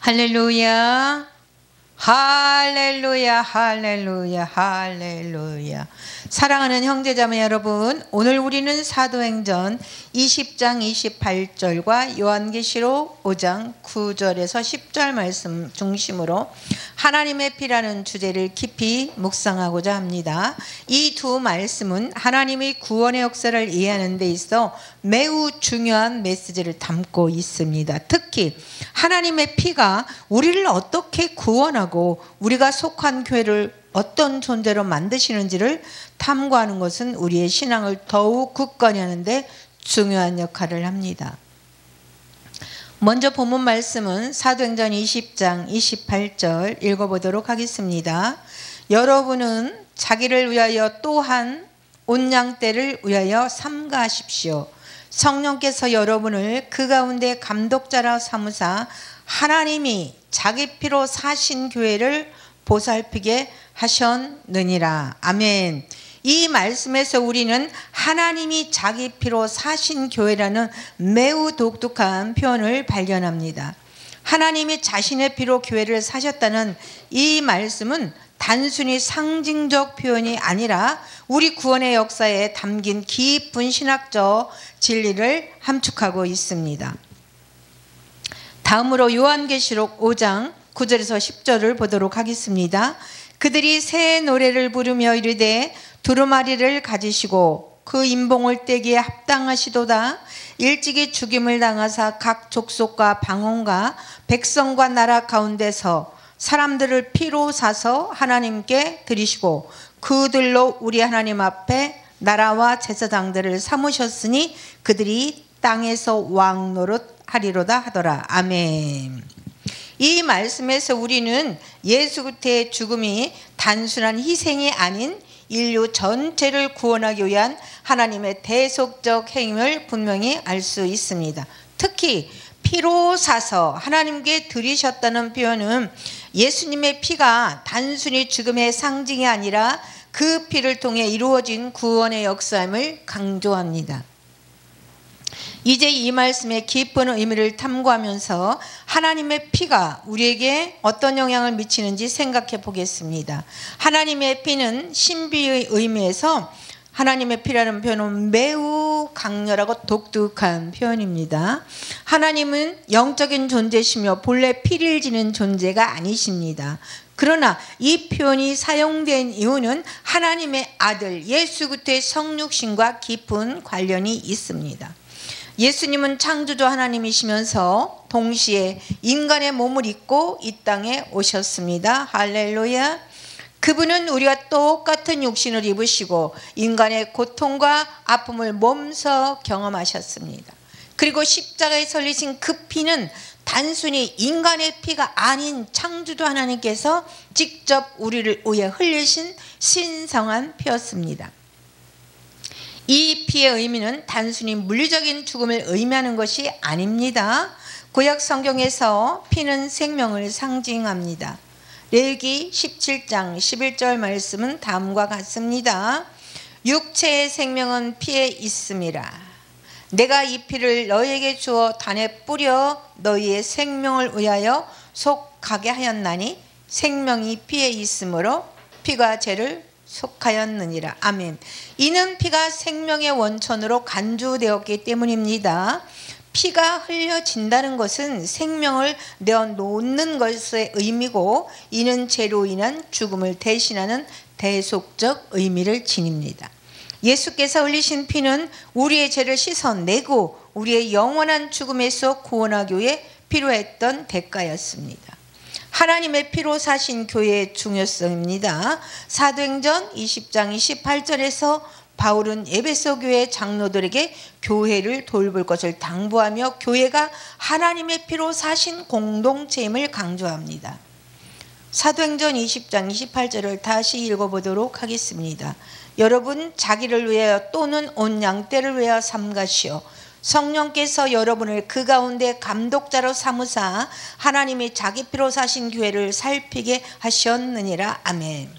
할렐루야, 할렐루야, 할렐루야, 할렐루야. 사랑하는 형제자매 여러분, 오늘 우리는 사도행전 20장 28절과 요한계시록 5장 9절에서 10절 말씀 중심으로 하나님의 피라는 주제를 깊이 묵상하고자 합니다. 이 두 말씀은 하나님의 구원의 역사를 이해하는 데 있어 매우 중요한 메시지를 담고 있습니다. 특히 하나님의 피가 우리를 어떻게 구원하고 우리가 속한 교회를 어떤 존재로 만드시는지를 탐구하는 것은 우리의 신앙을 더욱 굳건히 하는데 중요한 역할을 합니다. 먼저 본문 말씀은 사도행전 20장 28절 읽어보도록 하겠습니다. 여러분은 자기를 위하여 또한 온양떼를 위하여 삼가하십시오. 성령께서 여러분을 그 가운데 감독자라 삼으사 하나님이 자기 피로 사신 교회를 보살피게 하셨느니라. 아멘. 이 말씀에서 우리는 하나님이 자기 피로 사신 교회라는 매우 독특한 표현을 발견합니다. 하나님이 자신의 피로 교회를 사셨다는 이 말씀은 단순히 상징적 표현이 아니라 우리 구원의 역사에 담긴 깊은 신학적 진리를 함축하고 있습니다. 다음으로 요한계시록 5장 9절에서 10절을 보도록 하겠습니다. 그들이 새 노래를 부르며 이르되 두루마리를 가지시고 그 인봉을 떼기에 합당하시도다. 일찍이 죽임을 당하사 각 족속과 방언과 백성과 나라 가운데서 사람들을 피로 사서 하나님께 드리시고 그들로 우리 하나님 앞에 나라와 제사장들을 삼으셨으니 그들이 땅에서 왕 노릇하리로다 하더라. 아멘. 이 말씀에서 우리는 예수 그리스도의 죽음이 단순한 희생이 아닌 인류 전체를 구원하기 위한 하나님의 대속적 행위를 분명히 알 수 있습니다. 특히 피로 사서 하나님께 드리셨다는 표현은 예수님의 피가 단순히 죽음의 상징이 아니라 그 피를 통해 이루어진 구원의 역사임을 강조합니다. 이제 이 말씀의 깊은 의미를 탐구하면서 하나님의 피가 우리에게 어떤 영향을 미치는지 생각해 보겠습니다. 하나님의 피는 신비의 의미에서 하나님의 피라는 표현은 매우 강렬하고 독특한 표현입니다. 하나님은 영적인 존재시며 본래 피를 지는 존재가 아니십니다. 그러나 이 표현이 사용된 이유는 하나님의 아들 예수 그리스도의 성육신과 깊은 관련이 있습니다. 예수님은 창조주 하나님이시면서 동시에 인간의 몸을 입고 이 땅에 오셨습니다. 할렐루야. 그분은 우리와 똑같은 육신을 입으시고 인간의 고통과 아픔을 몸소 경험하셨습니다. 그리고 십자가에 설리신 그 피는 단순히 인간의 피가 아닌 창조주 하나님께서 직접 우리를 위해 흘리신 신성한 피였습니다. 이 피의 의미는 단순히 물리적인 죽음을 의미하는 것이 아닙니다. 구약 성경에서 피는 생명을 상징합니다. 레위기 17장 11절 말씀은 다음과 같습니다. 육체의 생명은 피에 있음이라. 내가 이 피를 너희에게 주어 단에 뿌려 너희의 생명을 위하여 속하게 하였나니 생명이 피에 있으므로 피가 죄를 속하였느니라. 아멘. 이는 피가 생명의 원천으로 간주되었기 때문입니다. 피가 흘려진다는 것은 생명을 내어놓는 것의 의미고 이는 죄로 인한 죽음을 대신하는 대속적 의미를 지닙니다. 예수께서 흘리신 피는 우리의 죄를 씻어내고 우리의 영원한 죽음에서 구원하기 위해 필요했던 대가였습니다. 하나님의 피로 사신 교회의 중요성입니다. 사도행전 20장 28절에서 바울은 에베소 교회 장로들에게 교회를 돌볼 것을 당부하며 교회가 하나님의 피로 사신 공동체임을 강조합니다. 사도행전 20장 28절을 다시 읽어보도록 하겠습니다. 여러분 자기를 위하여 또는 온 양떼를 위하여 삼가시오. 성령께서 여러분을 그 가운데 감독자로 삼으사 하나님이 자기 피로 사신 교회를 살피게 하셨느니라. 아멘.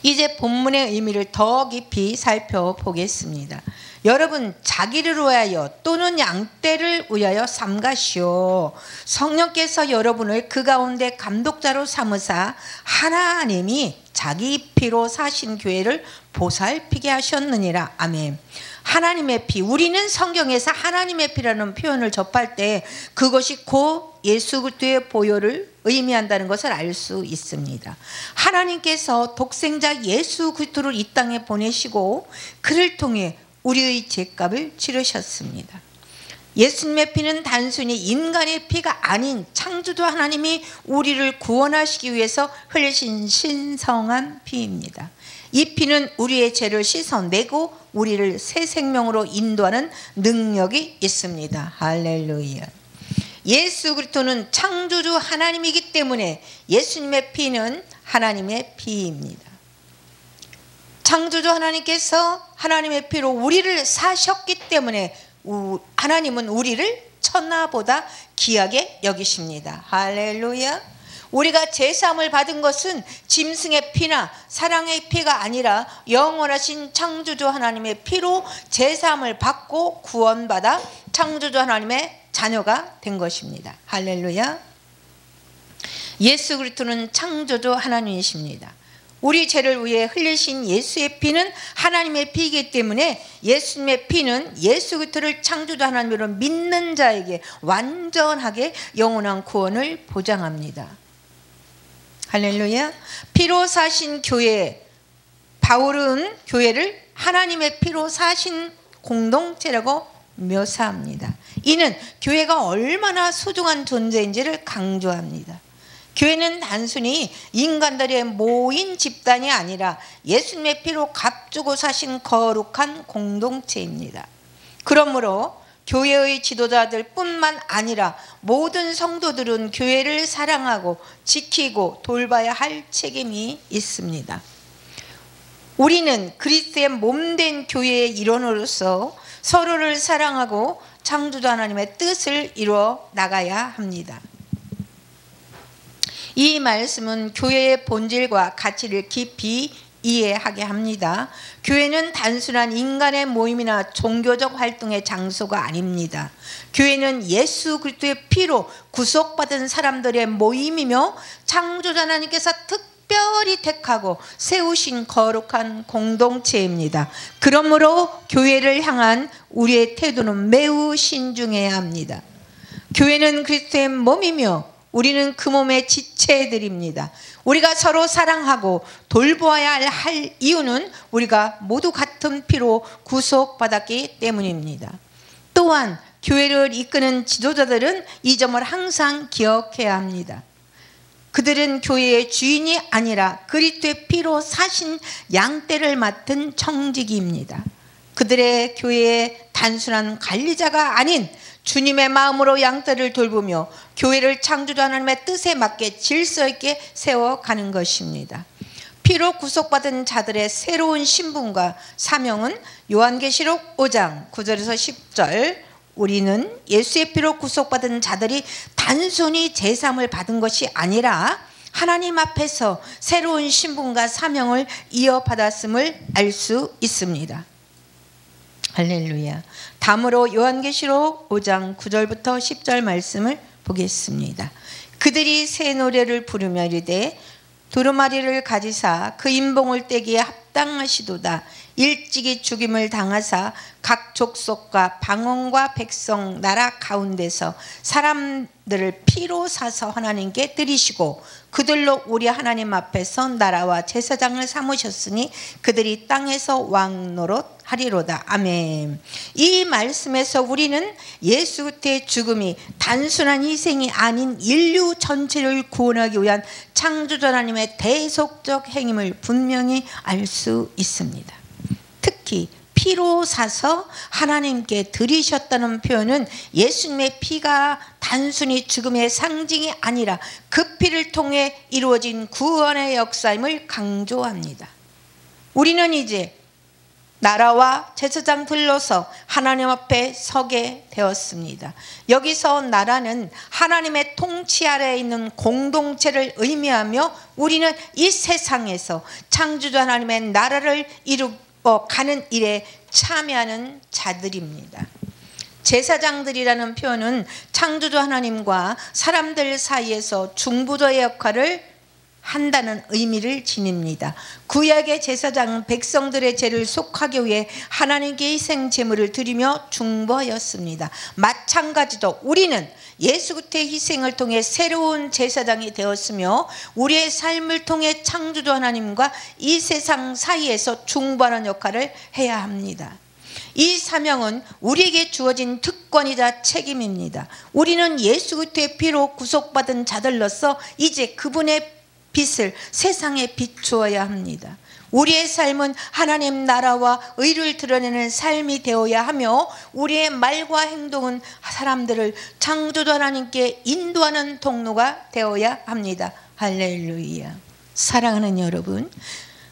이제 본문의 의미를 더 깊이 살펴보겠습니다. 여러분 자기를 위하여 또는 양떼를 위하여 삼가시오. 성령께서 여러분을 그 가운데 감독자로 삼으사 하나님이 자기 피로 사신 교회를 보살피게 하셨느니라. 아멘. 하나님의 피, 우리는 성경에서 하나님의 피라는 표현을 접할 때 그것이 곧 예수 그리스도의 보혈을 의미한다는 것을 알 수 있습니다. 하나님께서 독생자 예수 그리스도를 이 땅에 보내시고 그를 통해 우리의 죄값을 치르셨습니다. 예수님의 피는 단순히 인간의 피가 아닌 창조주 하나님이 우리를 구원하시기 위해서 흘리신 신성한 피입니다. 이 피는 우리의 죄를 씻어내고 우리를 새 생명으로 인도하는 능력이 있습니다. 할렐루야. 예수 그리스도는 창조주 하나님이기 때문에 예수님의 피는 하나님의 피입니다. 창조주 하나님께서 하나님의 피로 우리를 사셨기 때문에 하나님은 우리를 천하보다 귀하게 여기십니다. 할렐루야. 우리가 제사함을 받은 것은 짐승의 피나 사랑의 피가 아니라 영원하신 창조주 하나님의 피로 제사함을 받고 구원받아 창조주 하나님의 자녀가 된 것입니다. 할렐루야. 예수 그리스도는 창조주 하나님이십니다. 우리 죄를 위해 흘리신 예수의 피는 하나님의 피이기 때문에 예수님의 피는 예수 그리스도를 창조주 하나님으로 믿는 자에게 완전하게 영원한 구원을 보장합니다. 할렐루야. 피로 사신 교회, 바울은 교회를 하나님의 피로 사신 공동체라고 묘사합니다. 이는 교회가 얼마나 소중한 존재인지를 강조합니다. 교회는 단순히 인간들의 모인 집단이 아니라 예수님의 피로 값주고 사신 거룩한 공동체입니다. 그러므로 교회의 지도자들 뿐만 아니라 모든 성도들은 교회를 사랑하고 지키고 돌봐야 할 책임이 있습니다. 우리는 그리스도의 몸된 교회의 일원으로서 서로를 사랑하고 창조주 하나님의 뜻을 이루어 나가야 합니다. 이 말씀은 교회의 본질과 가치를 깊이 이해하게 합니다. 교회는 단순한 인간의 모임이나 종교적 활동의 장소가 아닙니다. 교회는 예수 그리스도의 피로 구속받은 사람들의 모임이며 창조주 하나님께서 특별히 택하고 세우신 거룩한 공동체입니다. 그러므로 교회를 향한 우리의 태도는 매우 신중해야 합니다. 교회는 그리스도의 몸이며 우리는 그 몸의 지체들입니다. 우리가 서로 사랑하고 돌보아야 할 이유는 우리가 모두 같은 피로 구속받았기 때문입니다. 또한 교회를 이끄는 지도자들은 이 점을 항상 기억해야 합니다. 그들은 교회의 주인이 아니라 그리스도의 피로 사신 양떼를 맡은 청지기입니다. 그들의 교회의 단순한 관리자가 아닌 주님의 마음으로 양떼를 돌보며 교회를 창조주 하나님의 뜻에 맞게 질서 있게 세워가는 것입니다. 피로 구속받은 자들의 새로운 신분과 사명은 요한계시록 5장 9절에서 10절, 우리는 예수의 피로 구속받은 자들이 단순히 제사함을 받은 것이 아니라 하나님 앞에서 새로운 신분과 사명을 이어받았음을 알 수 있습니다. 할렐루야. 다음으로 요한계시록 5장 9절부터 10절 말씀을 보겠습니다. 그들이 새 노래를 부르며 이르되 두루마리를 가지사 그 인봉을 떼기에 합당하시도다. 일찍이 죽임을 당하사 각 족속과 방언과 백성 나라 가운데서 사람들을 피로 사서 하나님께 드리시고 그들로 우리 하나님 앞에서 나라와 제사장을 삼으셨으니 그들이 땅에서 왕노릇 하리로다. 아멘. 이 말씀에서 우리는 예수 그리스도의 죽음이 단순한 희생이 아닌 인류 전체를 구원하기 위한 창조주 하나님의 대속적 행임을 분명히 알 수 있습니다. 특히 피로 사서 하나님께 드리셨다는 표현은 예수님의 피가 단순히 죽음의 상징이 아니라 그 피를 통해 이루어진 구원의 역사임을 강조합니다. 우리는 이제 나라와 제사장들로서 하나님 앞에 서게 되었습니다. 여기서 나라는 하나님의 통치 아래에 있는 공동체를 의미하며 우리는 이 세상에서 창조주 하나님의 나라를 가는 일에 참여하는 자들입니다. 제사장들이라는 표현은 창조주 하나님과 사람들 사이에서 중보자의 역할을 한다는 의미를 지닙니다. 구약의 제사장은 백성들의 죄를 속하기 위해 하나님께 희생 제물을 드리며 중보하였습니다. 마찬가지로 우리는 예수 그리스도의 희생을 통해 새로운 제사장이 되었으며 우리의 삶을 통해 창조주 하나님과 이 세상 사이에서 중보하는 역할을 해야 합니다. 이 사명은 우리에게 주어진 특권이자 책임입니다. 우리는 예수 그리스도의 피로 구속받은 자들로서 이제 그분의 빛을 세상에 비추어야 합니다. 우리의 삶은 하나님 나라와 의를 드러내는 삶이 되어야 하며 우리의 말과 행동은 사람들을 창조주 하나님께 인도하는 통로가 되어야 합니다. 할렐루야. 사랑하는 여러분,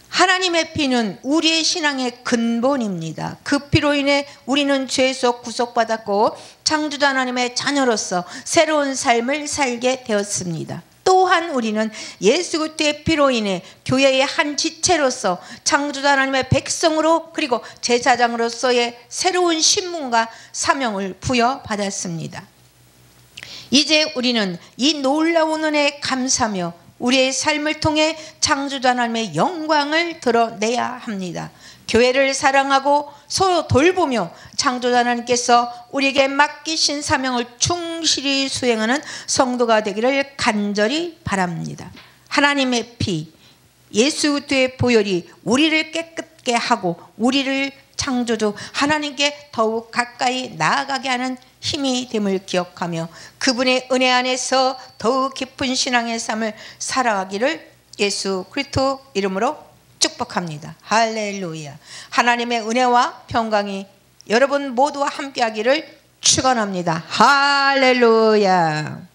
하나님의 피는 우리의 신앙의 근본입니다. 그 피로 인해 우리는 죄에서 구속받았고 창조주 하나님의 자녀로서 새로운 삶을 살게 되었습니다. 또한 우리는 예수 그리스도의 피로 인해 교회의 한 지체로서 창조주 하나님의 백성으로 그리고 제사장으로서의 새로운 신분과 사명을 부여받았습니다. 이제 우리는 이 놀라운 은혜에 감사하며 우리의 삶을 통해 창조주 하나님의 영광을 드러내야 합니다. 교회를 사랑하고 서로 돌보며 창조주 하나님께서 우리에게 맡기신 사명을 충실히 수행하는 성도가 되기를 간절히 바랍니다. 하나님의 피, 예수 그리스도의 보혈이 우리를 깨끗게 하고 우리를 창조주 하나님께 더욱 가까이 나아가게 하는 힘이 됨을 기억하며 그분의 은혜 안에서 더욱 깊은 신앙의 삶을 살아가기를 예수 그리스도 이름으로 축복합니다. 할렐루야. 하나님의 은혜와 평강이 여러분 모두와 함께하기를 축원합니다. 할렐루야.